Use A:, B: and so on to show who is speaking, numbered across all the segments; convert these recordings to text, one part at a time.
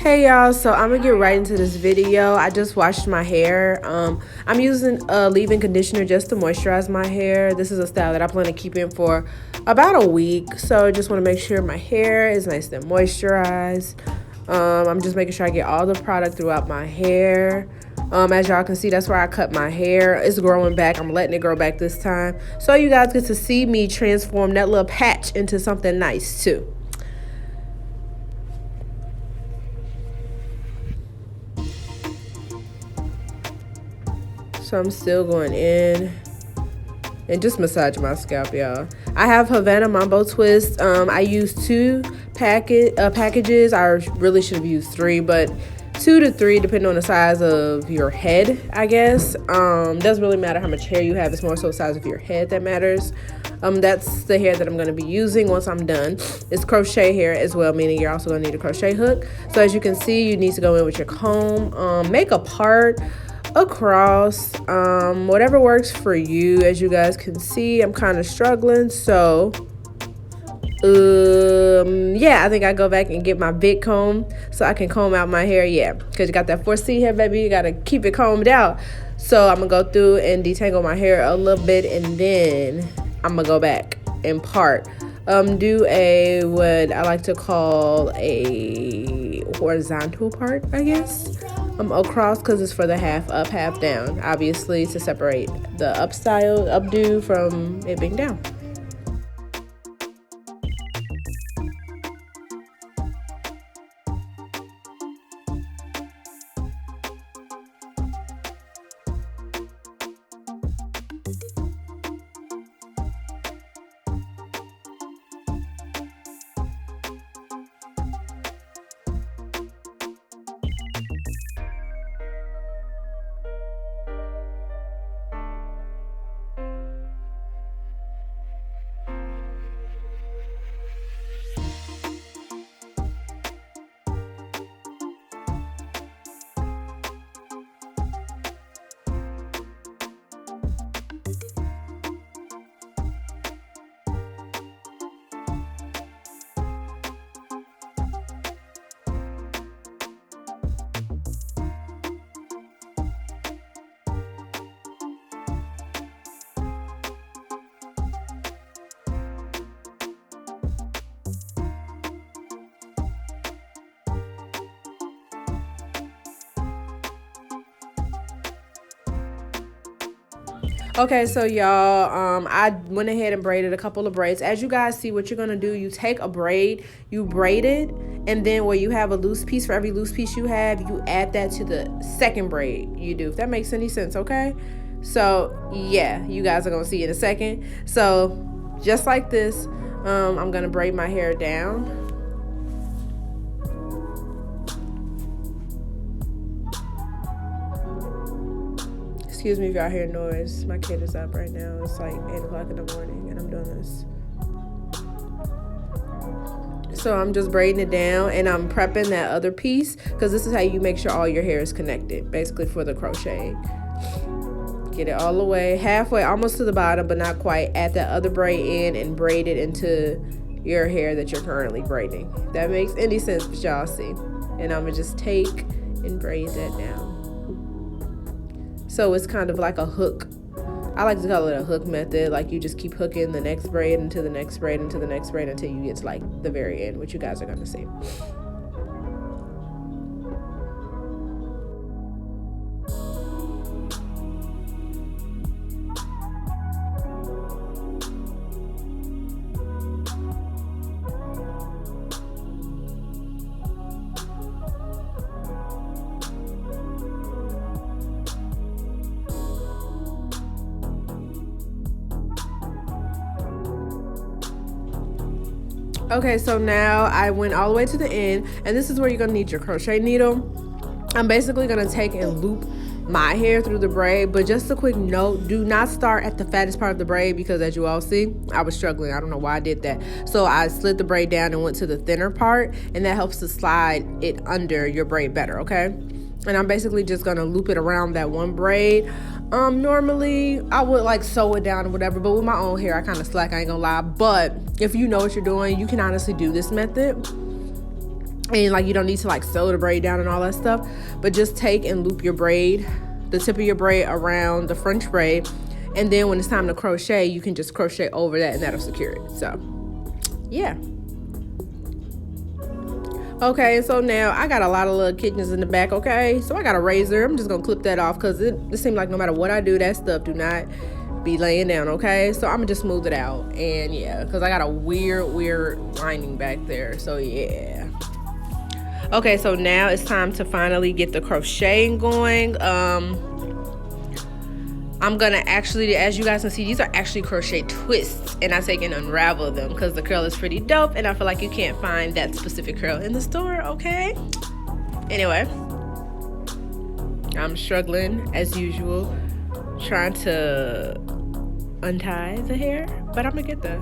A: Hey y'all, so I'm gonna get right into this video. I just washed my hair. I'm using a leave-in conditioner just to moisturize my hair. This is a style that I plan to keep in for about a week. So I just want to make sure my hair is nice and moisturized. I'm just making sure I get all the product throughout my hair. As y'all can see, that's where I cut my hair. It's growing back. I'm letting it grow back this time. So you guys get to see me transform that little patch into something nice too. So I'm still going in and just massage my scalp, y'all. I have Havana Mambo Twists. I use two packages. I really should have used three, but 2 to 3 depending on the size of your head, I guess. Doesn't really matter how much hair you have. It's more so the size of your head that matters. That's the hair that I'm going to be using once I'm done. It's crochet hair as well, meaning you're also going to need a crochet hook. So as you can see, you need to go in with your comb, make a part across, whatever works for you. As you guys can see, I'm kind of struggling, so yeah, I think I go back and get my big comb so I can comb out my hair. Yeah, because you got that 4C hair, baby, you gotta keep it combed out. So I'm gonna go through and detangle my hair a little bit, and then I'm gonna go back and part, do a what I like to call a horizontal part, I guess, across, because it's for the half up, half down, obviously, to separate the updo from it being down. Okay, so y'all, I went ahead and braided a couple of braids. As you guys see, what you're gonna do, you take a braid, you braid it, and then where you have a loose piece, for every loose piece you have, you add that to the second braid you do, if that makes any sense. Okay, so yeah, you guys are gonna see in a second. So just like this, I'm gonna braid my hair down. Excuse me if y'all hear noise. My kid is up right now. It's like 8 o'clock in the morning and I'm doing this. So I'm just braiding it down, and I'm prepping that other piece, because this is how you make sure all your hair is connected, basically, for the crochet. Get it all the way, halfway, almost to the bottom, but not quite. Add that other braid in and braid it into your hair that you're currently braiding. If that makes any sense, but y'all see. And I'm gonna just take and braid that down. So it's kind of like a hook. I like to call it a hook method. Like, you just keep hooking the next braid into the next braid into the next braid until you get to like the very end, which you guys are gonna see. Okay, so now I went all the way to the end, and this is where you're gonna need your crochet needle. I'm basically gonna take and loop my hair through the braid, but just a quick note, do not start at the fattest part of the braid, because as you all see, I was struggling. I don't know why I did that. So I slid the braid down and went to the thinner part, and that helps to slide it under your braid better, okay? And I'm basically just gonna loop it around that one braid. Normally I would like sew it down or whatever, but with my own hair I kind of slack, I ain't gonna lie. But if you know what you're doing, you can honestly do this method. And like you don't need to like sew the braid down and all that stuff, but just take and loop your braid, the tip of your braid around the French braid, and then when it's time to crochet, you can just crochet over that and that'll secure it. So yeah. Okay, and so now I got a lot of little kittens in the back. Okay, so I got a razor. I'm just gonna clip that off because it seems like no matter what I do, that stuff do not be laying down. Okay, so I'm gonna just smooth it out. And yeah, because I got a weird lining back there. So yeah. Okay, so now it's time to finally get the crocheting going. I'm gonna actually, as you guys can see, these are actually crochet twists, and I take and unravel them because the curl is pretty dope, and I feel like you can't find that specific curl in the store. Okay, anyway, I'm struggling as usual, trying to untie the hair, but I'm gonna get there.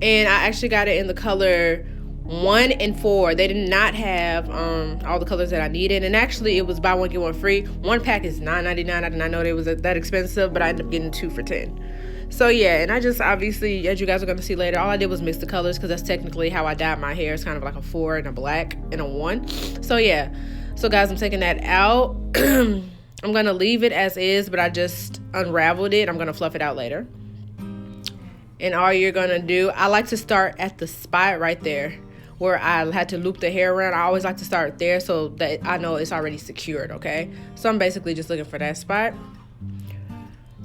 A: And I actually got it in the color 1 and 4. They did not have all the colors that I needed, and actually it was buy one get one free. One pack is $9.99. I did not know they was that expensive, but I ended up getting 2 for $10. So yeah, and I just obviously, as you guys are going to see later, all I did was mix the colors because that's technically how I dyed my hair. It's kind of like a 4 and a black and a 1. So yeah, so guys, I'm taking that out. I'm going to leave it as is, but I just unraveled it. I'm going to fluff it out later. And all you're going to do, I like to start at the spot right there where I had to loop the hair around. I always like to start there so that I know it's already secured, okay? So I'm basically just looking for that spot.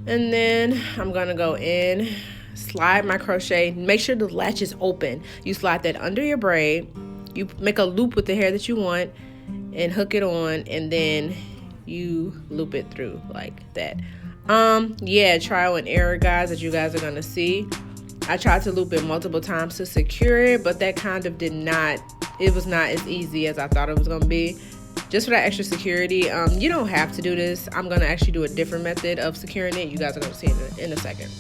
A: And then I'm going to go in, slide my crochet. Make sure the latch is open. You slide that under your braid. You make a loop with the hair that you want and hook it on, and then you loop it through like that. Yeah, trial and error, guys, as you guys are going to see. I tried to loop it multiple times to secure it, but that kind of it was not as easy as I thought it was going to be. Just for that extra security, you don't have to do this. I'm going to actually do a different method of securing it. You guys are going to see it in a second.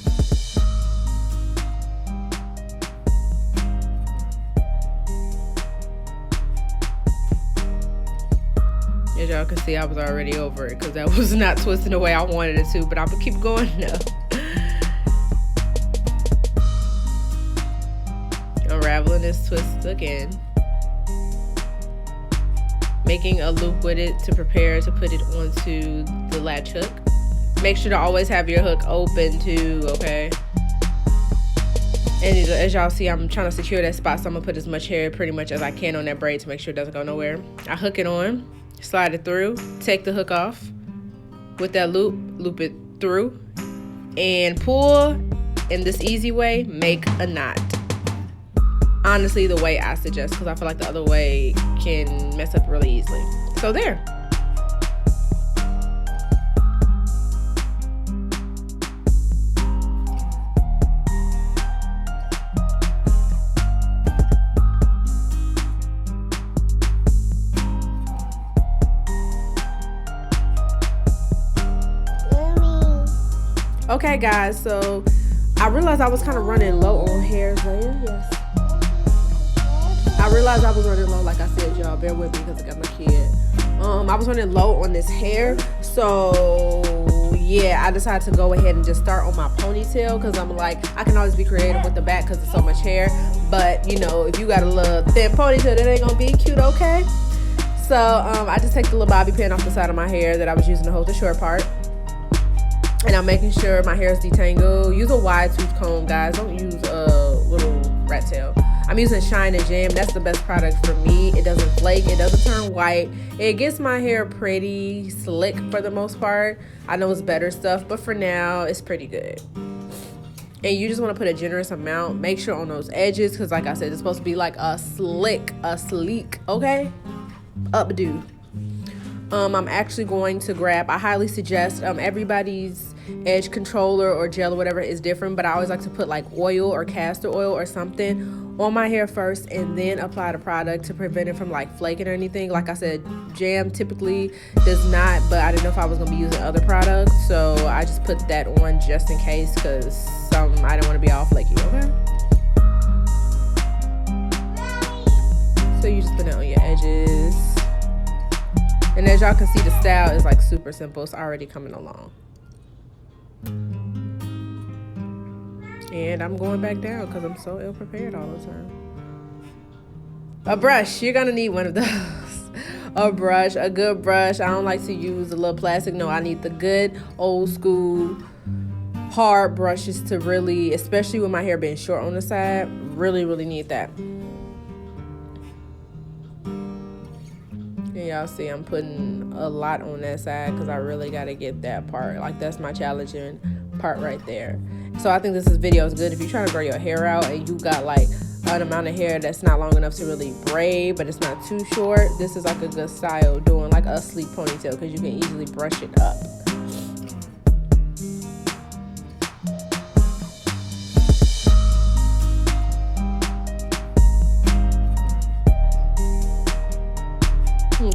A: As y'all can see, I was already over it because that was not twisting the way I wanted it to, but I'm going to keep going now. Unraveling this twist again. Making a loop with it to prepare to put it onto the latch hook. Make sure to always have your hook open too, okay? And as y'all see, I'm trying to secure that spot, so I'm going to put as much hair pretty much as I can on that braid to make sure it doesn't go nowhere. I hook it on. Slide it through, take the hook off with that loop it through, and pull in this easy way, make a knot. Honestly, the way I suggest, because I feel like the other way can mess up really easily. So there. Okay guys, so I realized I was kind of running low on hairs later. Yes, I realized I was running low, like I said, y'all bear with me because I got my kid. I was running low on this hair, so yeah, I decided to go ahead and just start on my ponytail because I'm like, I can always be creative with the back because it's so much hair, but you know, if you got a little thin ponytail, that ain't gonna be cute, okay? So I just take the little bobby pin off the side of my hair that I was using to hold the short part. And I'm making sure my hair is detangled. Use a wide tooth comb, guys. Don't use a little rat tail. I'm using Shine and Jam. That's the best product for me. It doesn't flake. It doesn't turn white. It gets my hair pretty slick for the most part. I know it's better stuff, but for now, it's pretty good. And you just want to put a generous amount. Make sure on those edges, because like I said, it's supposed to be like a sleek, okay? Updo. I'm actually going to grab, I highly suggest, everybody's edge controller or gel or whatever is different, but I always like to put like oil or castor oil or something on my hair first and then apply the product to prevent it from like flaking or anything. Like I said, Jam typically does not, but I didn't know if I was going to be using other products, so I just put that on just in case because I didn't want to be all flaky, okay? So you just put it on your edges. y'all can see, the style is like super simple. It's already coming along. And I'm going back down because I'm so ill prepared all the time. A brush, you're gonna need one of those. A brush, a good brush. I don't like to use a little plastic. No, I need the good old school hard brushes to really, especially with my hair being short on the side, really need that. And y'all see I'm putting a lot on that side because I really got to get that part. Like, that's my challenging part right there. So I think this video is good if you're trying to grow your hair out and you got like an amount of hair that's not long enough to really braid, but it's not too short. This is like a good style doing like a sleek ponytail because you can easily brush it up.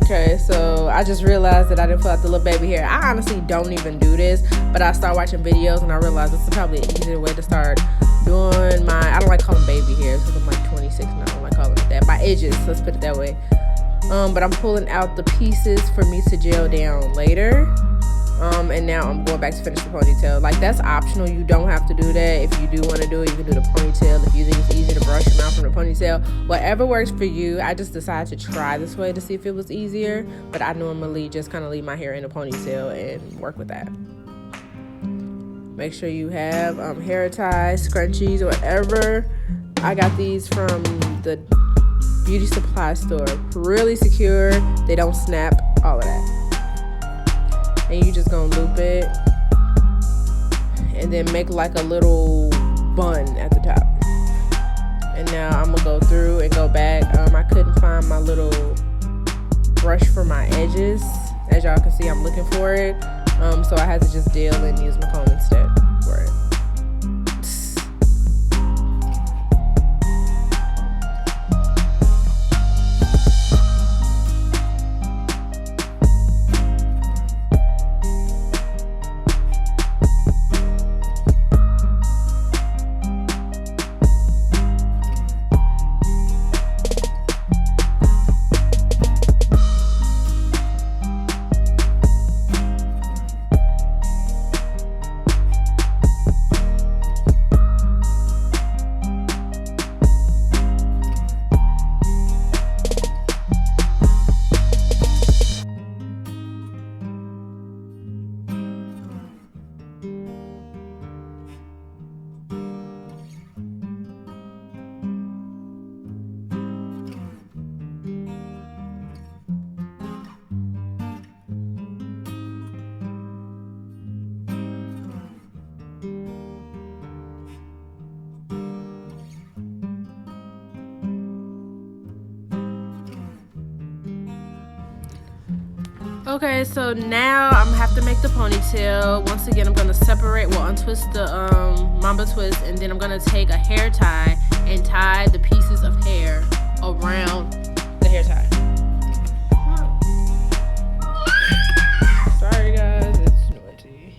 A: Okay, so I just realized that I didn't pull out the little baby hair. I honestly don't even do this, but I start watching videos and I realized this is probably an easier way to start doing my, I don't like calling baby hairs because I'm like 26 now. I don't like calling it that. My edges, let's put it that way. But I'm pulling out the pieces for me to gel down later. And now I'm going back to finish the ponytail. Like, that's optional. You don't have to do that. If you do want to do it, you can do the ponytail. If you think it's easy to brush them out from the ponytail, whatever works for you. I just decided to try this way to see if it was easier, but I normally just kind of leave my hair in a ponytail and work with that. Make sure you have hair ties, scrunchies, whatever. I got these from the beauty supply store. Really secure. They don't snap, all of that. And you just gonna loop it and then make like a little bun at the top. And now I'm gonna go through and go back. I couldn't find my little brush for my edges. As y'all can see, I'm looking for it. So I had to just deal and use my comb instead for it. Okay, so now I'm gonna have to make the ponytail. Once again, I'm gonna untwist the Mambo twist, and then I'm gonna take a hair tie and tie the pieces of hair around the hair tie. Sorry guys, it's noisy.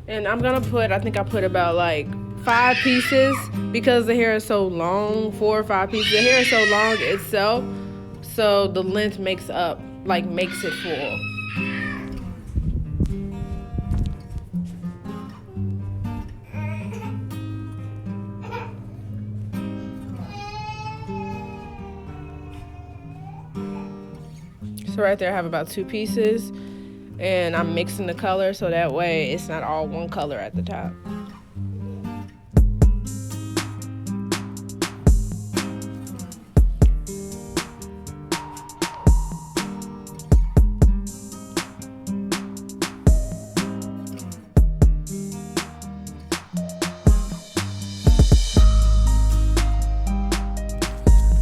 A: And I'm gonna put, I think I put about like 5 pieces because the hair is so long, 4 or 5 pieces. The hair is so long itself, so the length makes it full. So right there I have about 2 pieces, and I'm mixing the color so that way it's not all one color at the top.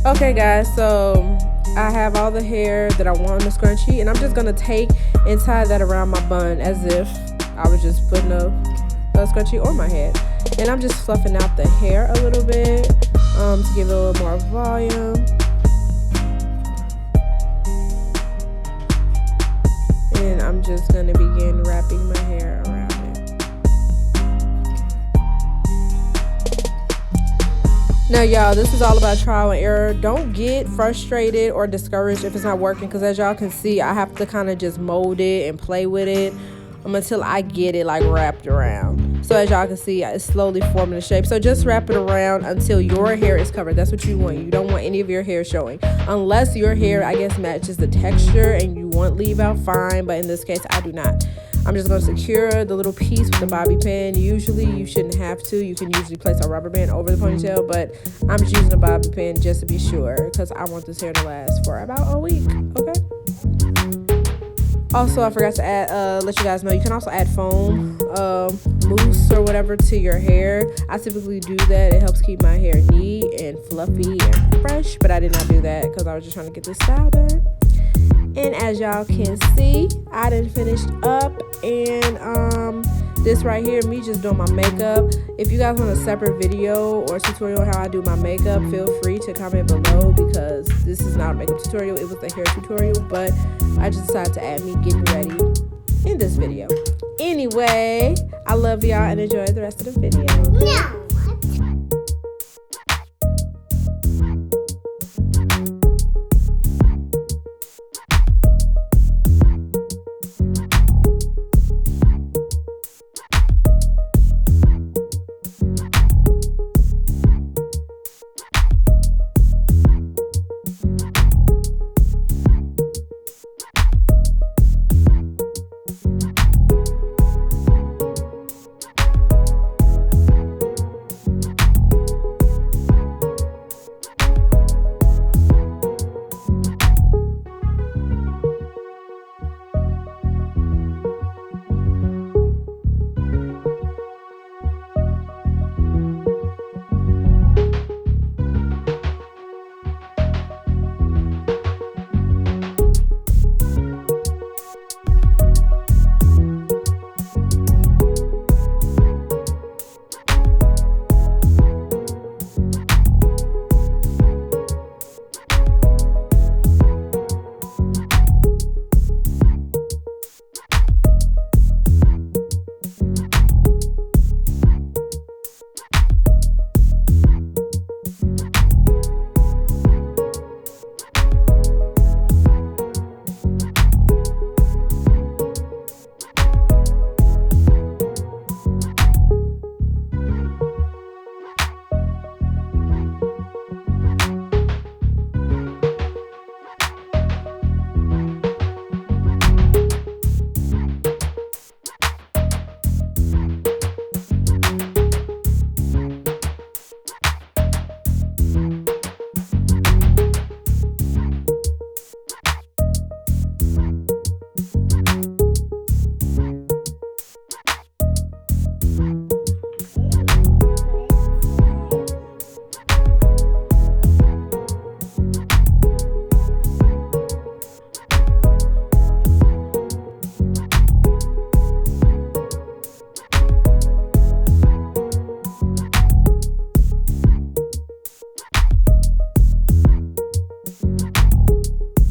A: Okay guys, so I have all the hair that I want on the scrunchie, and I'm just gonna take and tie that around my bun as if I was just putting a scrunchie on my head. And I'm just fluffing out the hair a little bit to give it a little more volume. And I'm just gonna begin wrapping my hair around it. Now, y'all, this is all about trial and error. Don't get frustrated or discouraged if it's not working, because as y'all can see, I have to kind of just mold it and play with it until I get it like wrapped around. So as y'all can see, it's slowly forming the shape. So just wrap it around until your hair is covered. That's what you want. You don't want any of your hair showing, unless your hair, I guess, matches the texture and you want leave out, fine. But in this case, I do not. I'm just going to secure the little piece with the bobby pin. Usually you shouldn't have to. You can usually place a rubber band over the ponytail, but I'm just using a bobby pin just to be sure, because I want this hair to last for about a week. Okay. Also, I forgot to add, let you guys know, you can also add foam, mousse or whatever to your hair. I typically do that. It helps keep my hair neat and fluffy and fresh, but I did not do that because I was just trying to get this style done. And as y'all can see, I done finished up, and this right here, me just doing my makeup. If you guys want a separate video or tutorial on how I do my makeup, feel free to comment below, because this is not a makeup tutorial, it was a hair tutorial, but I just decided to add me getting ready in this video. Anyway, I love y'all and enjoy the rest of the video.